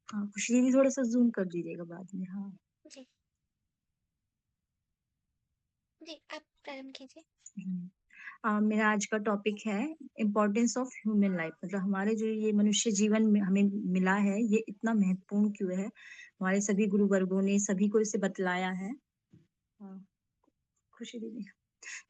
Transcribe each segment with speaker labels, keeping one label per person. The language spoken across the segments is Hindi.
Speaker 1: हाँ, खुशी दीदी थोड़ा-सा ज़ूम कर दीजिएगा बाद में। हाँ।
Speaker 2: जी, जी, आप प्रारंभ कीजिए।
Speaker 1: हुँ। मेरा आज का टॉपिक है इम्पोर्टेंस ऑफ ह्यूमन लाइफ, मतलब हमारे जो ये मनुष्य जीवन में हमें मिला है, ये इतना महत्वपूर्ण क्यों है? हमारे सभी गुरु वर्गों ने सभी को इसे बतलाया है। हाँ, खुशी दीदी।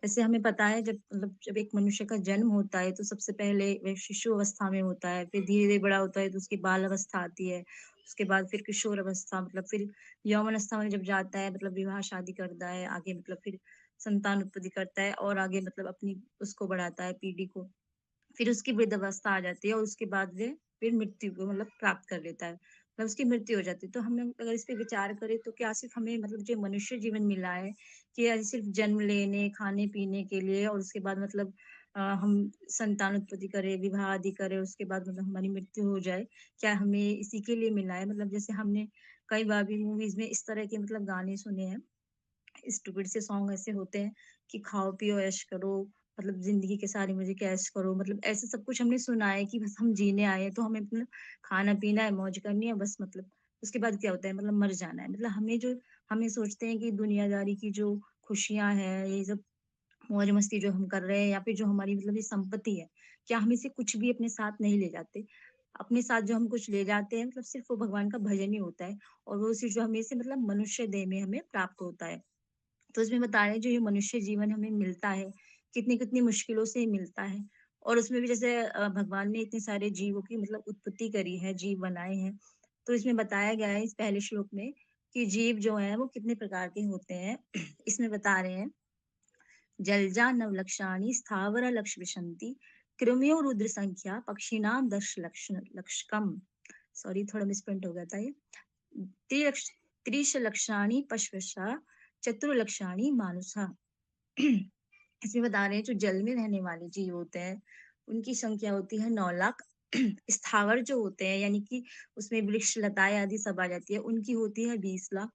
Speaker 1: जैसे हमें पता है जब एक मनुष्य का जन्म होता है तो सबसे पहले वह शिशु अवस्था में होता है, फिर धीरे-धीरे बड़ा होता है तो उसकी बाल अवस्था आती है, उसके बाद फिर किशोर अवस्था मतलब फिर यौवन अवस्था में जब जाता है मतलब विवाह शादी करता है, आगे मतलब फिर संतान उत्पत्ति करता है और आगे मतलब अपनी उसको बढ़ाता है पीढ़ी को। फिर उसकी वृद्धावस्था आ जाती है और उसके बाद वे फिर मृत्यु को मतलब प्राप्त कर लेता है। मतलब उसकी मृत्यु हो जाती है। तो हम अगर इस पे विचार करें तो क्या सिर्फ़ हमें मतलब जो मनुष्य जीवन मिला है, कि या सिर्फ़ जन्म लेने, खाने-पीने के लिए और उसके बाद मतलब हम संतान उत्पत्ति करें, विवाह आदि करें, उसके बाद मतलब हमारी मृत्यु हो जाए, क्या हमें इसी के लिए मिला है? मतलब जैसे हमने कई बार भी मूवीज़ में इस तरह के मतलब गाने सुने हैं, स्टूपिड से सॉन्ग ऐसे होते हैं कि खाओ पियो ऐश करो, मतलब ज़िंदगी के सारे मज़े कैश करो, मतलब ऐसे सब कुछ हमने सुना है कि बस हम जीने आए हैं, तो हमें मतलब खाना-पीना है, मौज करनी है बस मतलब उसके बाद क्या होता है मतलब मर जाना है। मतलब हमें सोचते हैं कि दुनियादारी की जो खुशियाँ हैं, ये सब मौज-मस्ती जो हम कर रहे हैं या फिर जो हमारी मतलब ये संपत्ति है, क्या हम इसे कुछ भी अपने साथ नहीं ले जाते? अपने साथ जो हम कुछ ले जाते हैं मतलब सिर्फ़ वो भगवान का भजन ही होता है और वो सिर्फ़ जो हमें से मतलब मनुष्य देह में हमें प्राप्त होता है। तो उसमें बता रहे हैं जो ये मनुष्य जीवन हमें मिलता है, कितनी-कितनी मुश्किलों से मिलता है और उसमें भी जैसे भगवान ने इतने सारे जीवों की मतलब उत्पत्ति करी है, जीव बनाए हैं। तो इसमें बताया गया है इस पहले श्लोक में कि जीव जो हैं वो कितने प्रकार के होते हैं। इसमें बता रहे हैं जलजा नवलक्षाणि स्थावर लक्ष विशन्ति कृमयो रुद्र संख्या पक्षिणाम दश लक्ष लक्षकम। सॉरी थोड़ा मिसप्रिंट हो गया था ये। त्रिलक्ष त्रिश लक्षाणि पशवशा चतुर्लक्षाणि मानुषा। इसमें बता रहे हैं जो जल में रहने वाले जीव होते हैं, उनकी संख्या होती है 9 लाख। स्थावर जो होते हैं यानी कि उसमें वृक्ष, लताएँ आदि सब आ जाती है, उनकी होती है 20 लाख।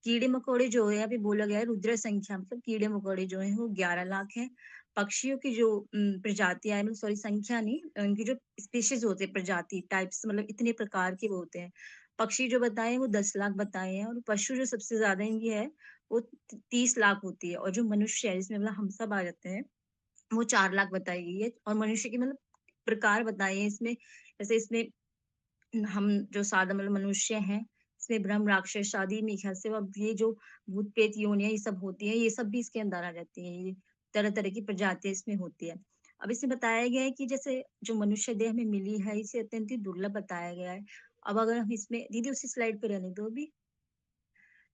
Speaker 1: कीड़े-मकोड़े जो है अभी बोला गया है रुद्र संख्या मतलब कीड़े-मकोड़े जो हैं वो 11 लाख हैं। पक्षियों की जो प्रजातियाँ हैं मतलब सॉरी संख्या नहीं, उनकी जो स्पीशीज़ होते हैं प्रजाति टाइप्स मतलब इतने प्रकार के वो होते हैं। पक्षी जो बताए हैं वो 10 लाख बताए हैं और पशु जो सबसे ज़्यादा इनकी है वो 30 लाख होती है और जो मनुष्य है जिसमें मतलब हम सब आ जाते हैं, वो 4 लाख बताई गई है और मनुष्य के मतलब प्रकार बताए हैं इसमें, जैसे इसमें हम जो सादा मतलब मनुष्य हैं, इसमें ब्रह्म, राक्षस आदि मेरे ख्याल से अब ये जो भूत-प्रेत योनियाँ ये सब होती हैं, ये सब भी इसके अंदर आ जाती हैं। ये तरह-तरह की प्रजातियाँ इसमें होती है। अब इसमें बताया गया है कि जैसे जो मनुष्य देह हमें मिली है, इसे अत्यंत ही दुर्लभ बताया गया है। अब अगर हम इसमें दीदी उसी स्लाइड पे रहने दो अभी।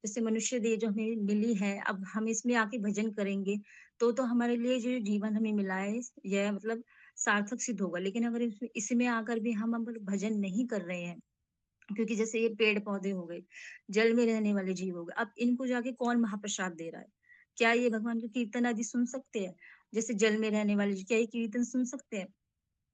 Speaker 1: जैसे मनुष्य देह जो हमें मिली है, अब हम इसमें आके भजन करेंगे, तो हमारे लिए जो जीवन हमें मिला है, यह मतलब सार्थक सिद्ध होगा। लेकिन अगर इसमें आकर भी हम अगर भजन नहीं कर रहे हैं, क्योंकि जैसे ये पेड़-पौधे हो गए, जल में रहने वाले जीव हो गए, अब इनको जाके कौन महाप्रसाद दे रहा है? क्या ये भगवान का कीर्तन आदि सुन सकते हैं? जैसे जल में रहने वाले क्या ये कीर्तन सुन सकते हैं?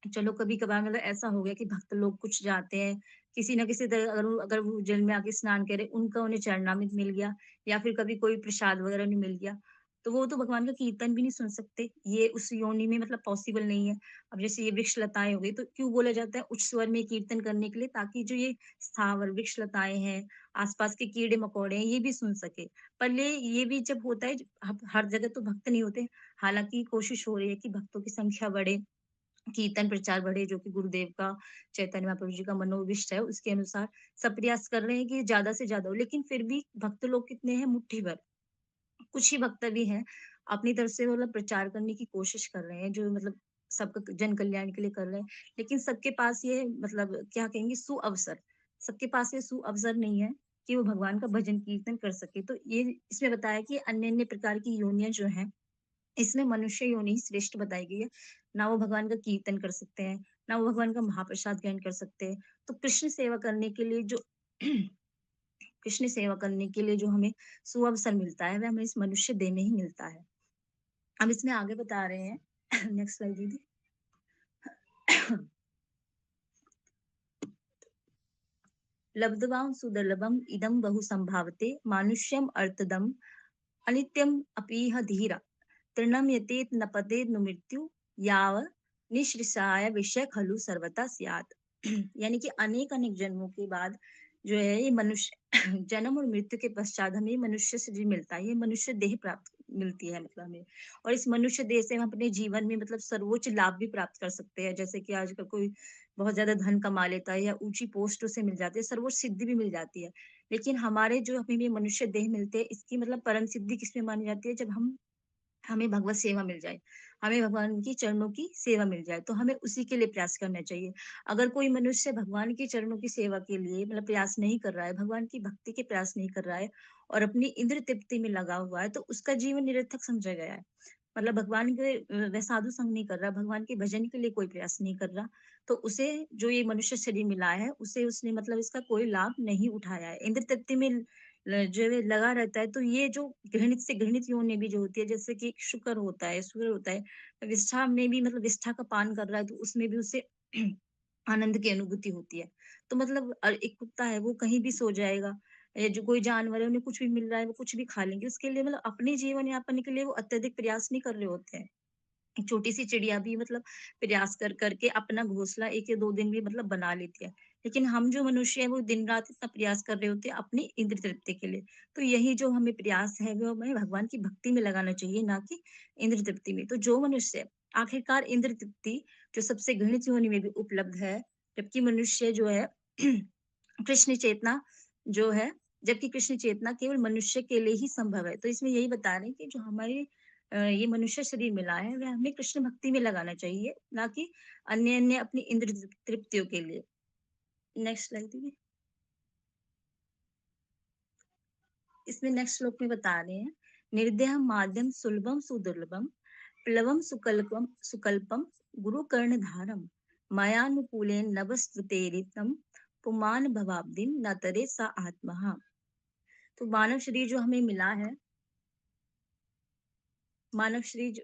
Speaker 1: चलो कभी-कभार मतलब ऐसा हो गया कि भक्त लोग कुछ जाते हैं, किसी न किसी तरह अगर वो जल में आके स्नान करे, उनका उन्हें चरणामृत मिल गया या फिर कभी कोई प्रसाद वगैरह उन्हें मिल गया, तो वो तो भगवान का कीर्तन भी नहीं सुन सकते। ये उस योनि में मतलब पॉसिबल नहीं है। अब जैसे ये वृक्ष लताएँ हो गई, तो क्यों बोला जाता है उच्च स्वर में कीर्तन करने के लिए ताकि जो ये स्थावर वृक्ष लताएँ हैं, आस-पास के कीड़े-मकोड़े हैं, ये भी सुन सके। पर ये भी जब होता है हर जगह तो भक्त नहीं होते, हालाँकि कोशिश हो रही है कि भक्तों की संख्या बढ़े। कीर्तन प्रचार बढ़े जो कि गुरुदेव का चैतन्य महाप्रभु जी का मनोविष्ट है, उसके अनुसार सब प्रयास कर रहे हैं कि ज़्यादा से ज़्यादा हो। लेकिन फिर भी भक्त लोग कितने हैं? मुट्ठी भर। कुछ ही भक्त भी हैं, अपनी तरफ से मतलब प्रचार करने की कोशिश कर रहे हैं, जो मतलब सबका जन कल्याण के लिए कर रहे हैं। लेकिन सबके पास ये मतलब क्या कहेंगे सुअवसर, सबके पास ये सुअवसर नहीं है कि वो भगवान का भजन कीर्तन कर सके। तो ये इसमें बताया कि अन्य-अन्य प्रकार की योनियाँ जो हैं इसमें मनुष्य योनि ही श्रेष्ठ बताई गई है। ना वो भगवान का कीर्तन कर सकते हैं, ना वो भगवान का महाप्रसाद ग्रहण कर सकते हैं। तो कृष्ण सेवा करने के लिए जो कृष्ण सेवा करने के लिए जो हमें सुअवसर मिलता है, वह हमें इस मनुष्य देह में ही मिलता है। अब इसमें आगे बता रहे हैं नेक्स्ट स्लाइड दीदी। लब्ध्वा सुदुर्लभम इदं बहु संभावते मानुष्यम अर्थदम अनित्यम अपीह धीरा तृणम यतेत न पतेत नु मृत्यु याव निःश्रेषाय विषय खलु सर्वथा स्यात्। यानी कि अनेक अनेक जन्मों के बाद जो है ये मनुष्य जन्म और मृत्यु के पश्चात हमें मनुष्य शरीर मिलता है, ये मनुष्य देह प्राप्त मिलती है मतलब हमें। और इस मनुष्य देह से हम अपने जीवन में मतलब सर्वोच्च लाभ भी प्राप्त कर सकते हैं, जैसे कि आजकल कोई बहुत ज़्यादा धन कमा लेता है या ऊँची पोस्ट उसे मिल जाती है, सर्वोच्च सिद्धि भी मिल जाती है। लेकिन हमारे जो हमें ये मनुष्य देह मिलते हैं, इसकी मतलब परम सिद्धि किसमें मानी जाती है, जब हमें भगवत सेवा मिल जाए, हमें भगवान की चरणों की सेवा मिल जाए, तो हमें उसी के लिए प्रयास करना चाहिए। अगर कोई मनुष्य भगवान के चरणों की सेवा के लिए मतलब प्रयास नहीं कर रहा है, भगवान की भक्ति के प्रयास नहीं कर रहा है और अपनी इंद्र तृप्ति में लगा हुआ है, तो उसका जीवन निरर्थक समझा गया है। मतलब भगवान के वह साधु संग नहीं कर रहा, भगवान के भजन के लिए कोई प्रयास नहीं कर रहा, तो उसे जो ये मनुष्य शरीर मिला है, उसे उसने मतलब इसका कोई लाभ नहीं उठाया है। इंद्र तृप्ति में जो है लगा रहता है, तो ये जो घृणित से घृणित योनि भी जो होती है, जैसे कि शुकर होता है, सूअर होता है, विष्ठा में भी मतलब विष्ठा का पान कर रहा है, तो उसमें भी उसे आनंद की अनुभूति होती है। तो मतलब एक कुत्ता है, वो कहीं भी सो जाएगा, या जो कोई जानवर है, उन्हें कुछ भी मिल रहा है, वो कुछ भी खा लेंगे। उसके लिए मतलब अपने जीवन यापन के लिए वो अत्यधिक प्रयास नहीं कर रहे होते हैं। एक छोटी-सी चिड़िया भी मतलब प्रयास कर के अपना घोंसला 1 या 2 दिन में मतलब बना लेती है। लेकिन हम जो मनुष्य हैं वो दिन-रात इतना प्रयास कर रहे होते हैं अपनी इंद्र तृप्ति के लिए। तो यही जो हमें प्रयास है वो हमें भगवान की भक्ति में लगाना चाहिए, ना कि इंद्र तृप्ति में। तो जो मनुष्य आखिरकार इंद्र तृप्ति जो सबसे घृणित योनि में भी उपलब्ध है, जबकि मनुष्य जो है कृष्ण चेतना जो है, जबकि कृष्ण चेतना केवल मनुष्य के लिए ही संभव है। तो इसमें यही बता रहे हैं कि जो हमारे ये मनुष्य शरीर मिला है, वह हमें कृष्ण भक्ति में लगाना चाहिए, ना कि अन्य-अन्य अपनी इंद्र तृप्तियों के लिए। नेक्स्ट स्लाइड दीजिए। इसमें नेक्स्ट श्लोक में बता रहे हैं, निर्देहं माद्यं सुलभं सुदुर्लभं प्लवं सुकल्पं गुरुकर्णधारं मयानुकूलेन नभस्त्वतेरितं पुमान् भवाब्धिं न तरे सा आत्मः। तो मानव शरीर जो हमें मिला है, मानव शरीर जो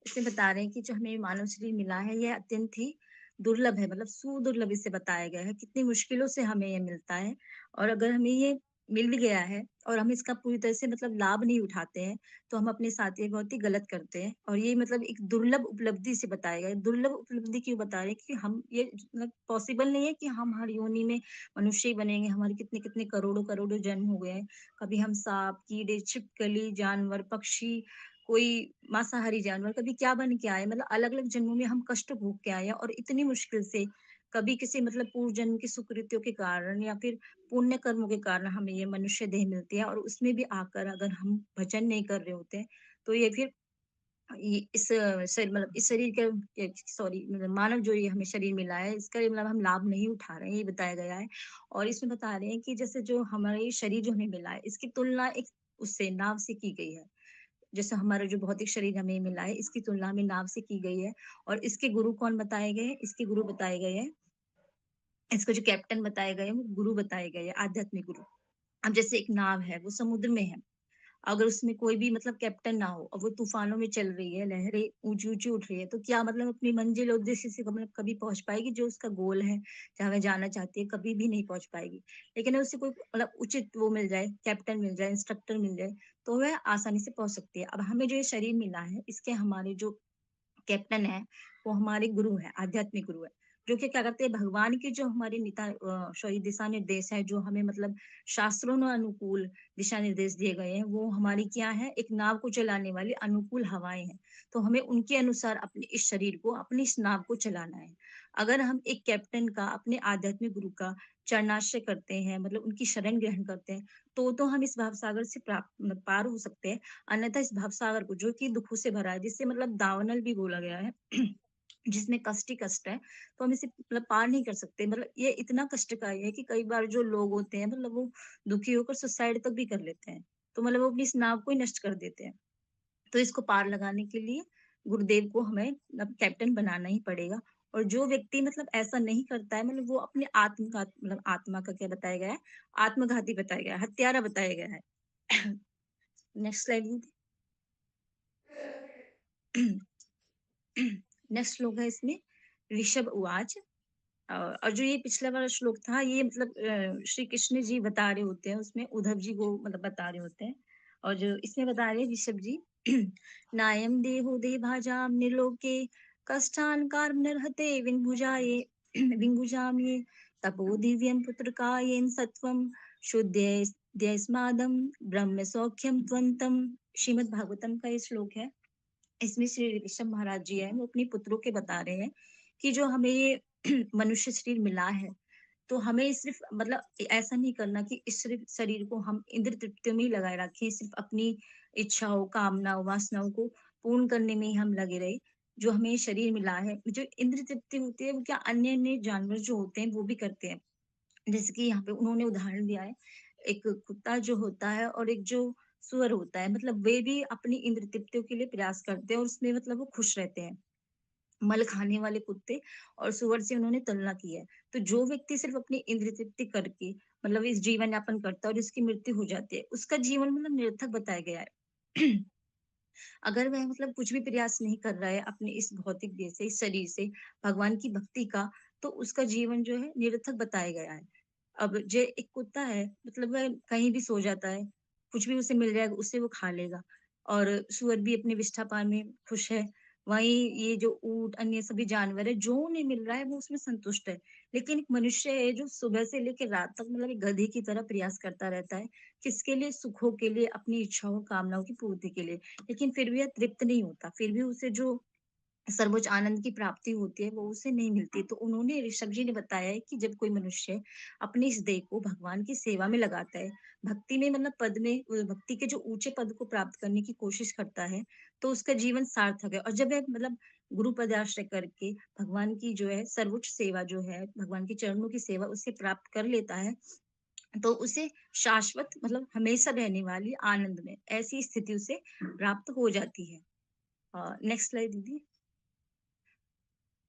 Speaker 1: इसमें बता रहे हैं कि जो हमें मानव शरीर मिला है, यह अत्यंत ही दुर्लभ है, मतलब सुदुर्लभ इसे बताया गया है। कितनी मुश्किलों से हमें ये मिलता है और अगर हमें ये मिल भी गया है और हम इसका पूरी तरह से मतलब लाभ नहीं उठाते हैं, तो हम अपने साथ ये बहुत ही गलत करते हैं और ये मतलब एक दुर्लभ उपलब्धि से बताया गया है। दुर्लभ उपलब्धि क्यों बता रहे हैं कि हम ये मतलब पॉसिबल नहीं है कि हम हर योनि में मनुष्य ही बनेंगे। हमारे कितने-कितने करोड़ों-करोड़ों जन्म हो गए हैं। कभी हम साँप, कीड़े, छिपकली, जानवर, पक्षी, कोई मांसाहारी जानवर कभी क्या बन के आए, मतलब अलग-अलग जन्मों में हम कष्ट भोग के आए हैं और इतनी मुश्किल से कभी किसी मतलब पूर्व जन्म की सुकृतियों के कारण या फिर पुण्य कर्मों के कारण हमें ये मनुष्य देह मिलती है और उसमें भी आकर अगर हम भजन नहीं कर रहे होते हैं, तो ये फिर ये इस शरीर मतलब इस शरीर के सॉरी मतलब मानव जो ये हमें शरीर मिला है, इसका ये मतलब हम लाभ नहीं उठा रहे हैं, ये बताया गया है। और इसमें बता रहे हैं कि जैसे जो हमारे शरीर जो हमें मिला है, इसकी तुलना एक उससे नाव से की गई है। जैसे हमारा जो भौतिक शरीर हमें मिला है, इसकी तुलना हमें नाव से की गई है और इसके गुरु कौन बताए गए हैं? इसके गुरु बताए गए हैं, इसको जो कैप्टन बताए गए हैं, वो गुरु बताए गए हैं, आध्यात्मिक गुरु। अब जैसे एक नाव है, वो समुद्र में है, अगर उसमें कोई भी मतलब कैप्टन ना हो और वो तूफानों में चल रही है, लहरें ऊँची-ऊँची उठ रही है, तो क्या मतलब अपनी मंजिल उद्देश्य से मतलब कभी पहुँच पाएगी? जो उसका गोल है, जहाँ वह जाना चाहती है, कभी भी नहीं पहुँच पाएगी। लेकिन अगर उसे कोई मतलब उचित वो मिल जाए, कैप्टन मिल जाए, इंस्ट्रक्टर मिल जाए, तो वह आसानी से पहुँच सकती है। अब हमें जो ये शरीर मिला है, इसके हमारे जो कैप्टन है, वो हमारे गुरु हैं, आध्यात्मिक गुरु हैं, जो कि क्या करते हैं भगवान की जो हमारी सॉरी दिशा निर्देश है, जो हमें मतलब शास्त्रों में अनुकूल दिशा निर्देश दिए गए हैं, वो हमारी क्या है, एक नाव को चलाने वाली अनुकूल हवाएँ हैं। तो हमें उनके अनुसार अपने इस शरीर को, अपनी इस नाव को चलाना है। अगर हम एक कैप्टन का, अपने आध्यात्मिक गुरु का चरणाश्रय करते हैं, मतलब उनकी शरण ग्रहण करते हैं, तो हम इस भवसागर से प्राप्त मतलब पार हो सकते हैं। अन्यथा इस भवसागर को जो कि दुखों से भरा है, जिससे मतलब दावानल भी बोला गया है, जिसमें कष्ट ही कष्ट है, तो हम इसे मतलब पार नहीं कर सकते। मतलब ये इतना कष्टकारी है कि कई बार जो लोग होते हैं मतलब वो दुखी होकर सुसाइड तक भी कर लेते हैं। तो मतलब वो अपनी इस नाव को ही नष्ट कर देते हैं। तो इसको पार लगाने के लिए गुरुदेव को हमें मतलब कैप्टन बनाना ही पड़ेगा। और जो व्यक्ति मतलब ऐसा नहीं करता है, मतलब वो अपने आत्मघात मतलब आत्मा का क्या बताया गया है? आत्मघाती बताया गया है, हत्यारा बताया गया है। नेक्स्ट स्लाइड नेक्स्ट श्लोक है इसमें, ऋषभ उवाच। और जो ये पिछला वाला श्लोक था, ये मतलब श्री कृष्ण जी बता रहे होते हैं, उसमें उद्धव जी को मतलब बता रहे होते हैं और जो इसमें बता रहे हैं ऋषभ जी, नायम देहो देभाजाम निर्लोके कष्टान कर्म नरहते विन भुजाये विंगुजामि तपो दिव्यं पुत्रकायेन सत्वं शुद्धेस्मादं ब्रह्म सौख्यम त्वंतम। श्रीमद् भागवतम का ये श्लोक है। इसमें श्री ऋषभ महाराज जी हैं, वो अपने पुत्रों के बता रहे हैं कि जो हमें ये मनुष्य शरीर मिला है, तो हमें सिर्फ मतलब ऐसा नहीं करना कि इस सिर्फ शरीर को हम इंद्र तृप्तियों में ही लगाए रखें, सिर्फ अपनी इच्छाओं, कामनाओं, वासनाओं को पूर्ण करने में ही हम लगे रहे। जो हमें ये शरीर मिला है, जो इंद्र तृप्ति होती है, वो क्या अन्य-अन्य जानवर जो होते हैं, वो भी करते हैं। जैसे कि यहाँ पे उन्होंने उदाहरण दिया है, एक कुत्ता जो होता है और एक जो सूअर होता है, मतलब वे भी अपनी इंद्र तृप्तियों के लिए प्रयास करते हैं और उसमें मतलब वो खुश रहते हैं। मल खाने वाले कुत्ते और सूअर से उन्होंने तुलना की है। तो जो व्यक्ति सिर्फ़ अपनी इंद्रिय तृप्ति करके मतलब इस जीवन यापन करता है और उसकी मृत्यु हो जाती है, उसका जीवन मतलब निरर्थक बताया गया है। अगर वह मतलब कुछ भी प्रयास नहीं कर रहा है अपने इस भौतिक देह से, इस शरीर से भगवान की भक्ति का, तो उसका जीवन जो है निरर्थक बताया गया है। अब जे एक कुत्ता है, मतलब वह कहीं भी सो जाता है, कुछ भी उसे मिल जाएगा, उसे वो खा लेगा और सूअर भी अपने विष्ठा-पान में खुश है। वहीं ये जो ऊँट, अन्य सभी जानवर हैं, जो उन्हें मिल रहा है, वो उसमें संतुष्ट है। लेकिन एक मनुष्य है, जो सुबह से लेके रात तक मतलब एक गधे की तरह प्रयास करता रहता है। किसके लिए? सुखों के लिए, अपनी इच्छाओं, कामनाओं की पूर्ति के लिए। लेकिन फिर भी वह तृप्त नहीं होता, फिर भी उसे जो सर्वोच्च आनंद की प्राप्ति होती है, वो उसे नहीं मिलती। तो उन्होंने ऋषभ जी ने बताया है कि जब कोई मनुष्य अपनी इस देह को भगवान की सेवा में लगाता है, भक्ति में मतलब पद में भक्ति के जो ऊँचे पद को प्राप्त करने की कोशिश करता है, तो उसका जीवन सार्थक है। और जब वह मतलब गुरु पदाश्रय करके भगवान की जो है सर्वोच्च सेवा जो है, भगवान के चरणों की सेवा उसे प्राप्त कर लेता है, तो उसे शाश्वत मतलब हमेशा रहने वाली आनंद में ऐसी स्थिति उसे प्राप्त हो जाती है। नेक्स्ट स्लाइड दीदी।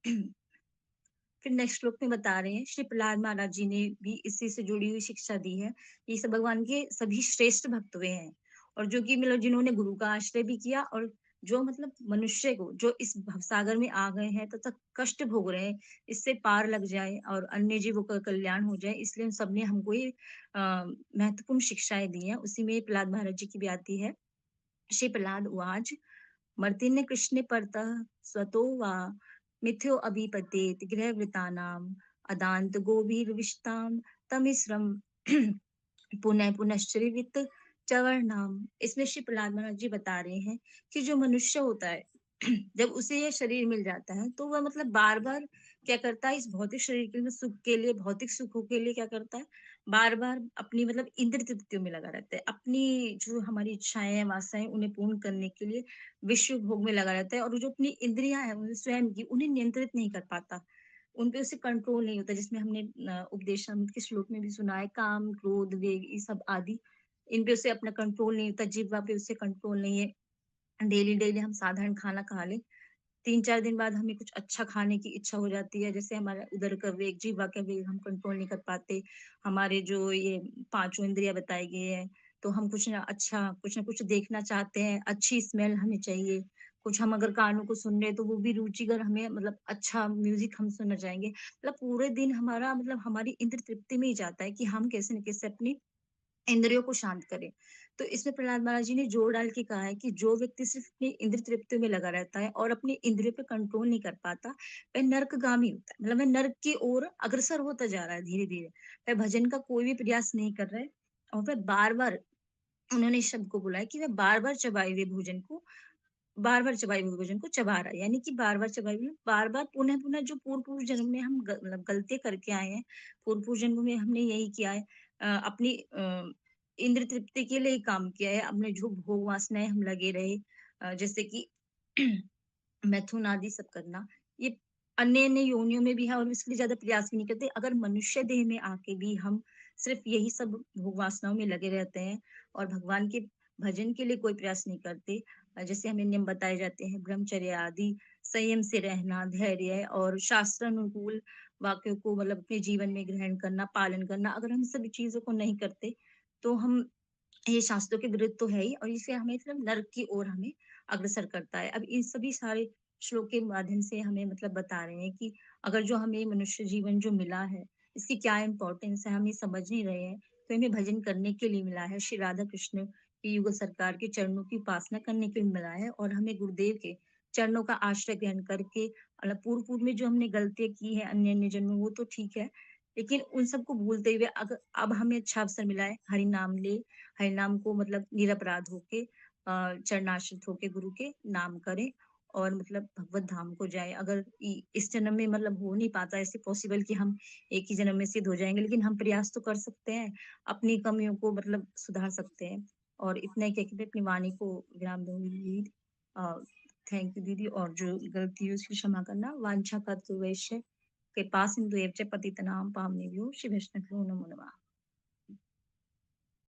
Speaker 1: फिर नेक्स्ट श्लोक में बता रहे हैं, श्री प्रहलाद महाराज जी ने भी इसी से जुड़ी हुई शिक्षा दी है। ये सब भगवान के सभी श्रेष्ठ भक्त हुए हैं और जो कि मतलब जिन्होंने गुरु का आश्रय भी किया और जो मतलब मनुष्य को जो इस भवसागर में आ गए हैं तथा कष्ट भोग रहे हैं, इससे पार लग जाए और अन्य जीवों का कल्याण हो जाए, इसलिए उन सबने हमको ये महत्वपूर्ण शिक्षाएं दी हैं। उसी में प्रहलाद महाराज जी की भी आती है। श्री प्रहलाद उवाच मर्तिन्य कृष्णे परतः स्वतो वा मिथ्यो अभिपतेत गृहवृतानाम अदांत गोभीर्विष्टाम तमिश्रम पुनः पुनश्चरिवित चवर्णाम। इसमें श्री प्रहलाद महाराज जी बता रहे हैं कि जो मनुष्य होता है जब उसे ये शरीर मिल जाता है तो वह मतलब बार बार क्या करता है, इस भौतिक शरीर के लिए सुख के लिए, भौतिक सुखों के लिए क्या करता है, बार बार अपनी मतलब इंद्र तृप्तियों में लगा रहता है, अपनी जो हमारी इच्छाएं हैं, वासनाएं उन्हें पूर्ण करने के लिए विश्व भोग में लगा रहता है और जो अपनी इंद्रियां हैं स्वयं की उन्हें नियंत्रित नहीं कर पाता, उन पे उसे कंट्रोल नहीं होता। जिसमें हमने उपदेशामृत के श्लोक में भी सुना है, काम, क्रोध, वेग ये सब आदि, इन पे उसे अपना कंट्रोल नहीं होता, जिह्वा पे उसे कंट्रोल नहीं है। डेली डेली हम साधारण खाना खा लें, 3-4 दिन बाद हमें कुछ अच्छा खाने की इच्छा हो जाती है, जैसे हमारा उदर का वेग, जिह्वा का वेग हम कंट्रोल नहीं कर पाते। हमारे जो ये पाँचों इंद्रियाँ बताई गई हैं, तो हम कुछ ना कुछ देखना चाहते हैं, अच्छी स्मेल हमें चाहिए। कुछ हम अगर गानों को सुन रहे हैं, तो वो भी रुचिकर हमें मतलब अच्छा म्यूज़िक हम सुनना चाहेंगे। मतलब पूरे दिन हमारा मतलब हमारी इंद्र तृप्ति में ही जाता है कि हम कैसे न कैसे अपनी इंद्रियों को शांत करें। तो इसमें प्रहलाद महाराज जी ने जोर डाल के कहा है कि जो व्यक्ति सिर्फ़ अपनी इंद्रिय तृप्ति में लगा रहता है और अपनी इंद्रियों पे कंट्रोल नहीं कर पाता, वह नरकगामी होता है। मतलब वह नर्क की ओर अग्रसर होता जा रहा है धीरे-धीरे। वह भजन का कोई भी प्रयास नहीं कर रहा है और वह बार-बार, उन्होंने इस शब्द को बोला है कि वह बार-बार चबाए हुए भोजन को चबा रहा है। यानी कि बार-बार चबाए हुए बार-बार पुनः-पुनः जो पूर्व-पूर्व जन्म में हम मतलब गलतियाँ करके आए हैं, पूर्व-पूर्व जन्म में हमने यही किया है। अपनी इंद्र तृप्ति के लिए ही काम किया है, अपने जो भोग वासनाएँ हम लगे रहे, जैसे कि मैथुन आदि सब करना, ये अन्य-अन्य योनियों में भी है और इसके लिए ज़्यादा प्रयास भी नहीं करते। अगर मनुष्य देह में आके भी हम सिर्फ़ यही सब भोग वासनाओं में लगे रहते हैं और भगवान के भजन के लिए कोई प्रयास नहीं करते, जैसे हमें नियम बताए जाते हैं ब्रह्मचर्य आदि, संयम से रहना, धैर्य और शास्त्रानुकूल वाक्यों को मतलब अपने जीवन में ग्रहण करना, पालन करना, अगर हम सभी चीज़ों को नहीं करते, तो हम ये शास्त्रों के विरुद्ध तो है ही और इसे हमें मतलब नर्क की ओर हमें अग्रसर करता है। अब इन सभी सारे श्लोक के माध्यम से हमें मतलब बता रहे हैं कि अगर जो हमें मनुष्य जीवन जो मिला है, इसकी क्या इम्पोर्टेंस है, हम ये समझ नहीं रहे हैं, तो हमें भजन करने के लिए मिला है। श्री राधा कृष्ण की युगल सरकार के चरणों की उपासना करने के लिए मिला है और हमें गुरुदेव के चरणों का आश्रय ग्रहण करके पूर्व-पूर्व में जो हमने गलतियाँ की हैं अन्य-अन्य जन्मों में वो तो ठीक है, लेकिन उन सबको भूलते हुए अब हमें अच्छा अवसर मिला है, हरि नाम ले, हरि नाम को मतलब निरपराध होके चरणाश्रित होके गुरु के नाम करें और मतलब भगवत धाम को जाएँ। अगर इस जन्म में मतलब हो नहीं पाता ऐसे पॉसिबल कि हम एक ही जन्म में सिद्ध हो जाएँगे, लेकिन हम प्रयास तो कर सकते हैं, अपनी कमियों को मतलब सुधार सकते हैं और इतना ही कह के मैं अपनी वाणी को विराम दूँगी। अ, थैंक यू दीदी और जो गलती हुई उसकी क्षमा करना। वांछा कल्पतरुभ्यश्च कृपासिन्धु एव च पतितनां पावनेभ्यो वैष्णवेभ्यो नमो नमः।